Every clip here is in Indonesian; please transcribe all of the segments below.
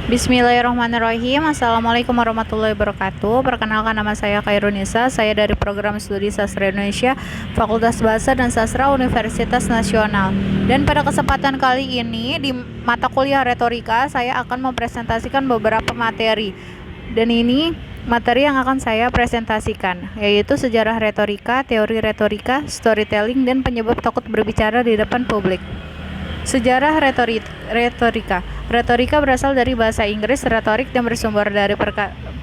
Bismillahirrahmanirrahim. Assalamualaikum warahmatullahi wabarakatuh. Perkenalkan, nama saya Khairunisa. Saya dari Program Studi Sastra Indonesia, Fakultas Bahasa dan Sastra Universitas Nasional. Dan pada kesempatan kali ini di mata kuliah retorika, saya akan mempresentasikan beberapa materi. Dan ini materi yang akan saya presentasikan, yaitu sejarah retorika, teori retorika, storytelling, dan penyebab takut berbicara di depan publik. Sejarah retorika. Retorika berasal dari bahasa Inggris retorik dan bersumber dari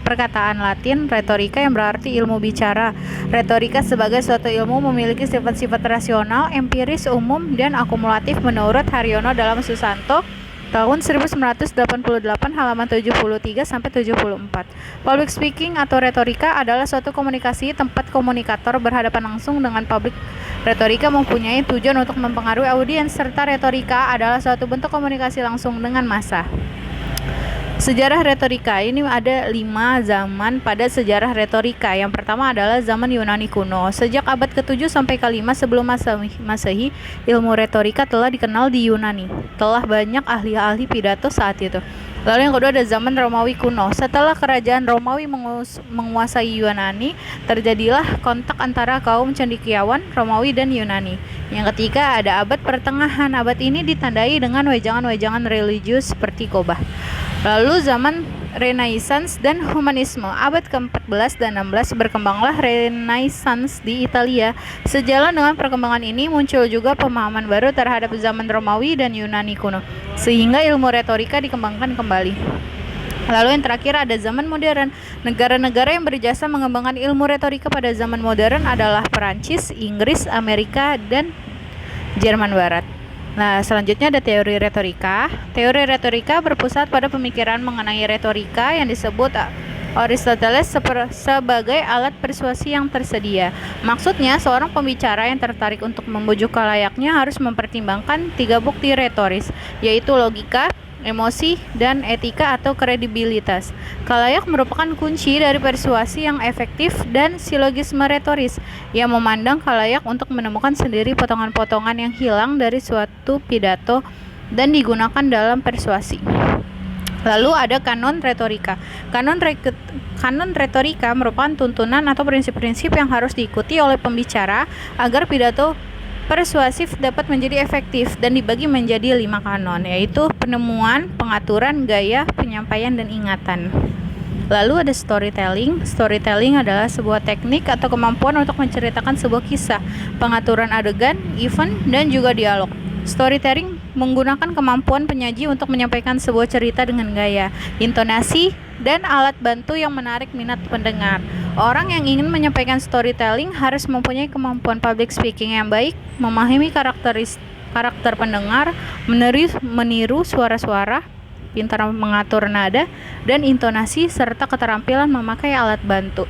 perkataan Latin retorika yang berarti ilmu bicara. Retorika sebagai suatu ilmu memiliki sifat-sifat rasional, empiris, umum, dan akumulatif menurut Haryono dalam Susanto tahun 1988 halaman 73 sampai 74. Public speaking atau retorika adalah suatu komunikasi tempat komunikator berhadapan langsung dengan publik. Retorika mempunyai tujuan untuk mempengaruhi audiens, serta retorika adalah suatu bentuk komunikasi langsung dengan massa. Sejarah retorika ini ada 5 zaman pada sejarah retorika. Yang pertama adalah zaman Yunani kuno. Sejak abad ke-7 sampai ke-5 sebelum Masehi, ilmu retorika telah dikenal di Yunani. Telah banyak ahli-ahli pidato saat itu. Lalu yang kedua ada zaman Romawi kuno. Setelah kerajaan Romawi menguasai Yunani, terjadilah kontak antara kaum cendekiawan Romawi dan Yunani. Yang ketiga ada abad pertengahan. Abad ini ditandai dengan wejangan-wejangan religius seperti khotbah. Lalu zaman Renaissance dan Humanisme. Abad ke-14 dan 16 berkembanglah Renaissance di Italia. Sejalan dengan perkembangan ini muncul juga pemahaman baru terhadap zaman Romawi dan Yunani kuno, sehingga ilmu retorika dikembangkan kembali. Lalu yang terakhir ada zaman modern. Negara-negara yang berjasa mengembangkan ilmu retorika pada zaman modern adalah Perancis, Inggris, Amerika, dan Jerman Barat. Nah, selanjutnya ada teori retorika. Teori retorika berpusat pada pemikiran mengenai retorika yang disebut Aristoteles sebagai alat persuasi yang tersedia. Maksudnya, seorang pembicara yang tertarik untuk membujuk khalayaknya harus mempertimbangkan 3 bukti retoris, yaitu logika, emosi, dan etika atau kredibilitas. Khalayak merupakan kunci dari persuasi yang efektif dan silogisme retoris yang memandang khalayak untuk menemukan sendiri potongan-potongan yang hilang dari suatu pidato dan digunakan dalam persuasi. Lalu ada kanon retorika. Kanon retorika merupakan tuntunan atau prinsip-prinsip yang harus diikuti oleh pembicara agar pidato persuasif dapat menjadi efektif, dan dibagi menjadi 5 kanon, yaitu penemuan, pengaturan, gaya, penyampaian, dan ingatan. Lalu ada storytelling. Storytelling adalah sebuah teknik atau kemampuan untuk menceritakan sebuah kisah, pengaturan adegan, event, dan juga dialog. Storytelling menggunakan kemampuan penyaji untuk menyampaikan sebuah cerita dengan gaya, intonasi, dan alat bantu yang menarik minat pendengar. Orang yang ingin menyampaikan storytelling harus mempunyai kemampuan public speaking yang baik, memahami karakter pendengar, meniru suara-suara, pintar mengatur nada dan intonasi, serta keterampilan memakai alat bantu.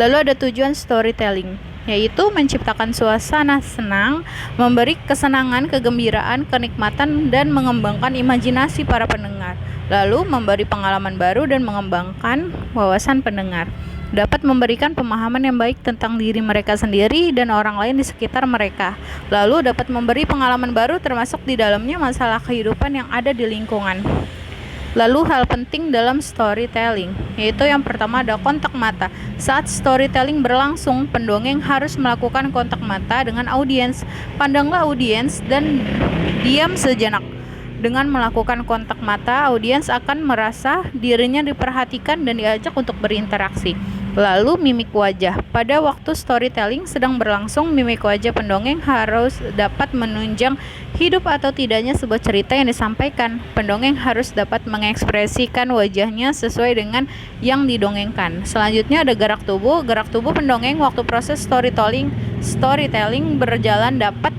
Lalu ada tujuan storytelling, yaitu menciptakan suasana senang, memberi kesenangan, kegembiraan, kenikmatan, dan mengembangkan imajinasi para pendengar. Lalu memberi pengalaman baru dan mengembangkan wawasan pendengar. Dapat memberikan pemahaman yang baik tentang diri mereka sendiri dan orang lain di sekitar mereka. Lalu dapat memberi pengalaman baru termasuk di dalamnya masalah kehidupan yang ada di lingkungan. Lalu hal penting dalam storytelling, yaitu yang pertama ada kontak mata. Saat storytelling berlangsung, pendongeng harus melakukan kontak mata dengan audiens. Pandanglah audiens dan diam sejenak. Dengan melakukan kontak mata, audiens akan merasa dirinya diperhatikan dan diajak untuk berinteraksi. Lalu mimik wajah. Pada waktu storytelling sedang berlangsung, mimik wajah pendongeng harus dapat menunjang hidup atau tidaknya sebuah cerita yang disampaikan. Pendongeng harus dapat mengekspresikan wajahnya sesuai dengan yang didongengkan. Selanjutnya ada gerak tubuh. Gerak tubuh pendongeng waktu proses storytelling berjalan dapat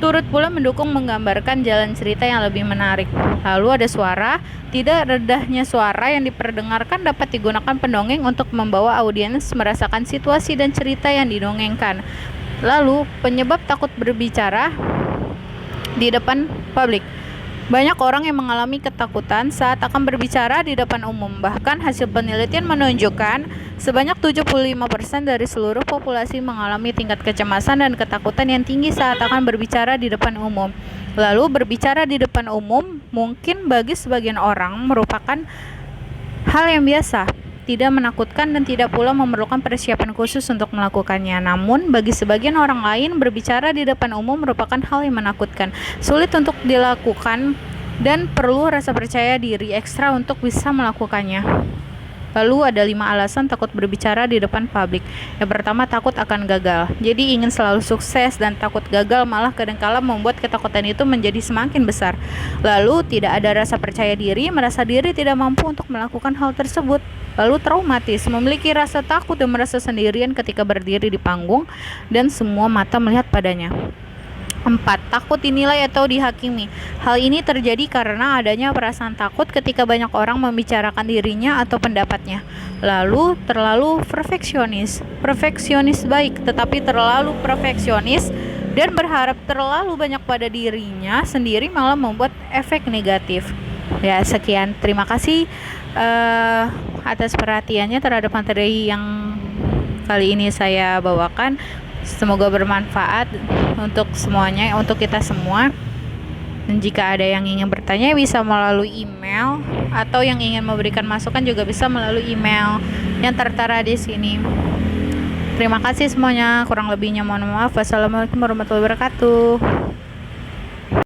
turut pula mendukung menggambarkan jalan cerita yang lebih menarik. Lalu ada suara. Tidak redahnya suara yang diperdengarkan dapat digunakan pendongeng untuk membawa audiens merasakan situasi dan cerita yang didongengkan. Lalu penyebab takut berbicara di depan publik. Banyak orang yang mengalami ketakutan saat akan berbicara di depan umum. Bahkan hasil penelitian menunjukkan sebanyak 75% dari seluruh populasi mengalami tingkat kecemasan dan ketakutan yang tinggi saat akan berbicara di depan umum. Lalu berbicara di depan umum mungkin bagi sebagian orang merupakan hal yang biasa, tidak menakutkan dan tidak pula memerlukan persiapan khusus untuk melakukannya. Namun, bagi sebagian orang lain, berbicara di depan umum merupakan hal yang menakutkan, sulit untuk dilakukan, dan perlu rasa percaya diri ekstra untuk bisa melakukannya. Lalu ada 5 alasan takut berbicara di depan publik. Yang pertama, takut akan gagal. Jadi ingin selalu sukses dan takut gagal malah kadangkala membuat ketakutan itu menjadi semakin besar. Lalu tidak ada rasa percaya diri, merasa diri tidak mampu untuk melakukan hal tersebut. Lalu traumatis, memiliki rasa takut dan merasa sendirian ketika berdiri di panggung dan semua mata melihat padanya. 4. Takut dinilai atau dihakimi. Hal ini terjadi karena adanya perasaan takut ketika banyak orang membicarakan dirinya atau pendapatnya. Lalu, terlalu perfeksionis. Perfeksionis baik, tetapi terlalu perfeksionis dan berharap terlalu banyak pada dirinya sendiri malah membuat efek negatif. Ya, sekian. Terima kasih atas perhatiannya terhadap materi yang kali ini saya bawakan. Semoga bermanfaat untuk semuanya, untuk kita semua. Dan jika ada yang ingin bertanya bisa melalui email, atau yang ingin memberikan masukan juga bisa melalui email yang tertera di sini. Terima kasih semuanya. Kurang lebihnya mohon maaf. Wassalamualaikum warahmatullahi wabarakatuh.